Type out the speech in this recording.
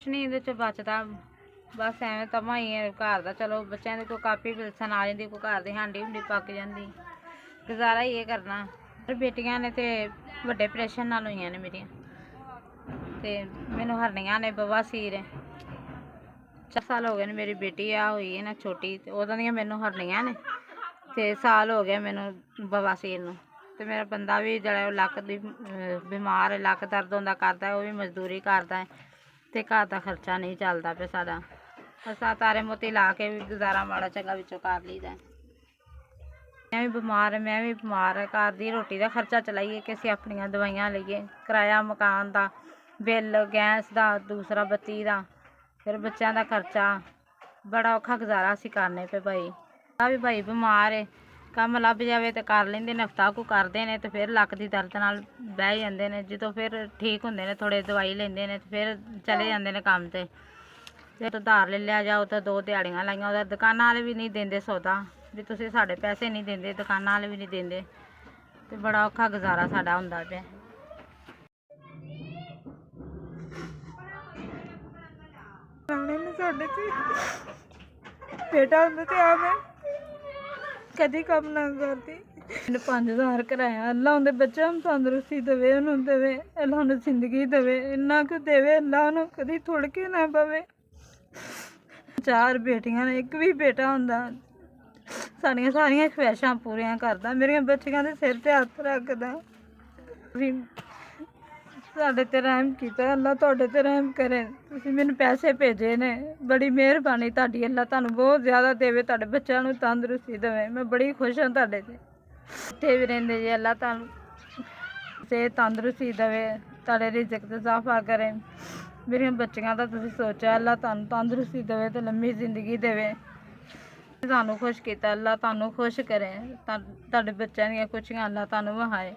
ਕੁਛ ਨਹੀਂ ਇਹਦੇ 'ਚ ਬਚਦਾ। ਬਸ ਐਵੇਂ ਤਮਾ ਹੀ ਹੈ ਘਰ ਦਾ। ਚਲੋ ਬੱਚਿਆਂ ਦੀ ਕੋਈ ਕਾਪੀ ਪਿਲਸਨ ਆ ਜਾਂਦੀ, ਕੋਈ ਘਰ ਦੀ ਹਾਂਡੀ ਹੁੰਡੀ ਪੱਕ ਜਾਂਦੀ, ਗੁਜ਼ਾਰਾ ਹੀ ਇਹ ਕਰਨਾ। ਪਰ ਬੇਟੀਆਂ ਨੇ ਤੇ ਵੱਡੇ ਆਪਰੇਸ਼ਨ ਨਾਲ ਹੋਈਆਂ ਨੇ ਮੇਰੀਆਂ, ਤੇ ਮੈਨੂੰ ਹਰਨੀਆਂ ਨੇ, ਬਵਾਸੀਰ ਹੈ। 4 ਸਾਲ ਹੋ ਗਏ ਨੇ। ਮੇਰੀ ਬੇਟੀ ਆ ਹੋਈ ਹੈ ਨਾ ਛੋਟੀ, ਤੇ ਉਦੋਂ ਦੀਆਂ ਮੈਨੂੰ ਹਰਨੀਆਂ ਨੇ, ਤੇ ਸਾਲ ਹੋ ਗਿਆ ਮੈਨੂੰ ਬਵਾਸੀਰ ਨੂੰ। ਤੇ ਮੇਰਾ ਬੰਦਾ ਵੀ ਜਿਹੜਾ ਉਹ ਲੱਕ ਦੀ ਬਿਮਾਰ ਹੈ, ਲੱਕ ਦਰਦ ਹੁੰਦਾ ਕਰਦਾ, ਉਹ ਵੀ ਮਜ਼ਦੂਰੀ ਕਰਦਾ ਹੈ, ਤੇ ਘਰ ਦਾ ਖਰਚਾ ਨਹੀਂ ਚੱਲਦਾ ਪਿਆ ਸਾਡਾ। ਅਸਾਂ ਤਾਰੇ ਮੋਤੀ ਲਾ ਕੇ ਵੀ ਗੁਜ਼ਾਰਾ ਮਾੜਾ ਚੰਗਾ ਵਿੱਚੋਂ ਕਰ ਲਈਦਾ। ਮੈਂ ਵੀ ਬਿਮਾਰ ਹੈ, ਮੈਂ ਵੀ ਬਿਮਾਰ ਹੈ। ਘਰ ਦੀ ਰੋਟੀ ਦਾ ਖਰਚਾ ਚਲਾਈਏ ਕਿ ਅਸੀਂ ਆਪਣੀਆਂ ਦਵਾਈਆਂ ਲਈਏ, ਕਿਰਾਇਆ ਮਕਾਨ ਦਾ, ਬਿੱਲ ਗੈਸ ਦਾ, ਦੂਸਰਾ ਬੱਤੀ ਦਾ, ਫਿਰ ਬੱਚਿਆਂ ਦਾ ਖਰਚਾ। ਬੜਾ ਔਖਾ ਗੁਜ਼ਾਰਾ ਅਸੀਂ ਕਰਨੇ ਪਏ ਭਾਈ। ਆ ਵੀ ਭਾਈ ਬਿਮਾਰ ਹੈ, ਕੰਮ ਲੱਭ ਜਾਵੇ ਤੇ ਕਰ ਲੈਂਦੇ ਨੇ, ਹਫ਼ਤਾ ਕੁ ਕਰਦੇ ਨੇ ਤੇ ਫਿਰ ਲੱਕ ਦੀ ਦਰਦ ਨਾਲ ਬਹਿ ਜਾਂਦੇ ਨੇ। ਜਦੋਂ ਫਿਰ ਠੀਕ ਹੁੰਦੇ ਨੇ, ਥੋੜ੍ਹੇ ਦਵਾਈ ਲੈਂਦੇ ਨੇ, ਤੇ ਫਿਰ ਚਲੇ ਜਾਂਦੇ ਨੇ ਕੰਮ 'ਤੇ। ਫਿਰ ਉਧਾਰ ਲੈ ਲਿਆ ਜਾਓ ਤਾਂ 2 ਦਿਹਾੜੀਆਂ ਲਾਈਆਂ, ਉਹਦਾ ਦੁਕਾਨਾਂ ਵਾਲੇ ਵੀ ਨਹੀਂ ਦਿੰਦੇ ਸੌਦਾ, ਵੀ ਤੁਸੀਂ ਸਾਡੇ ਪੈਸੇ ਨਹੀਂ ਦਿੰਦੇ, ਦੁਕਾਨਾਂ ਵਾਲੇ ਵੀ ਨਹੀਂ ਦਿੰਦੇ, ਤੇ ਬੜਾ ਔਖਾ ਗੁਜ਼ਾਰਾ ਸਾਡਾ ਹੁੰਦਾ ਪਿਆ। ਸਾਡੇ ਤੇ ਬੇਟਾ ਹੁੰਦਾ ਤੇ ਆ ਮੈਂ ਕਦੀ ਕੰਮ ਨਾ ਕਰਦੀ। ਮੈਨੂੰ 5000 ਕਰਾਇਆ। ਅੱਲਾ ਉਹਦੇ ਬੱਚਿਆਂ ਨੂੰ ਤੰਦਰੁਸਤੀ ਦੇਵੇ, ਉਹਨੂੰ ਦੇਵੇ, ਅੱਲਾ ਉਹਨੂੰ ਜ਼ਿੰਦਗੀ ਦੇਵੇ, ਇੰਨਾ ਕੁ ਦੇਵੇ ਅੱਲਾ ਉਹਨੂੰ ਕਦੀ ਥੁੜ ਕੇ ਨਾ ਪਵੇ। 4 ਬੇਟੀਆਂ ਨੇ, ਇੱਕ ਵੀ ਬੇਟਾ ਹੁੰਦਾ ਸਾਡੀਆਂ ਸਾਰੀਆਂ ਖਵਾਇਸ਼ਾਂ ਪੂਰੀਆਂ ਕਰਦਾ, ਮੇਰੀਆਂ ਬੱਚੀਆਂ ਦੇ ਸਿਰ ਤੇ ਹੱਥ ਰੱਖਦਾ। ਵੀ ਸਾਡੇ ਤੇ ਰਹਿਮ ਕੀਤਾ, ਅੱਲਾ ਤੁਹਾਡੇ ਤੇ ਰਹਿਮ ਕਰੇ। ਤੁਸੀਂ ਮੈਨੂੰ ਪੈਸੇ ਭੇਜੇ ਨੇ, ਬੜੀ ਮਿਹਰਬਾਨੀ ਤੁਹਾਡੀ। ਅੱਲਾ ਤੁਹਾਨੂੰ ਬਹੁਤ ਜ਼ਿਆਦਾ ਦੇਵੇ, ਤੁਹਾਡੇ ਬੱਚਿਆਂ ਨੂੰ ਤੰਦਰੁਸਤੀ ਦੇਵੇ। ਮੈਂ ਬੜੀ ਖੁਸ਼ ਹਾਂ ਤੁਹਾਡੇ ਤੇ। ਇੱਥੇ ਵੀ ਰਹਿੰਦੇ ਜੇ, ਅੱਲਾ ਤੁਹਾਨੂੰ ਸਿਹਤ ਤੰਦਰੁਸਤੀ ਦੇਵੇ, ਤੁਹਾਡੇ ਰਿਜ਼ਕ 'ਚ ਇਜ਼ਾਫਾ ਕਰੇ। ਮੇਰੀਆਂ ਬੱਚੀਆਂ ਦਾ ਤੁਸੀਂ ਸੋਚਿਆ, ਅੱਲਾ ਤੁਹਾਨੂੰ ਤੰਦਰੁਸਤੀ ਦੇਵੇ ਤੇ ਲੰਮੀ ਜ਼ਿੰਦਗੀ ਦੇਵੇ। ਤੁਹਾਨੂੰ ਖੁਸ਼ ਕੀਤਾ, ਅੱਲਾ ਤੁਹਾਨੂੰ ਖੁਸ਼ ਕਰੇ। ਤੁਹਾਡੇ ਬੱਚਿਆਂ ਦੀਆਂ ਖੁਸ਼ੀਆਂ ਅੱਲਾ ਤੁਹਾਨੂੰ ਵਹਾਏ।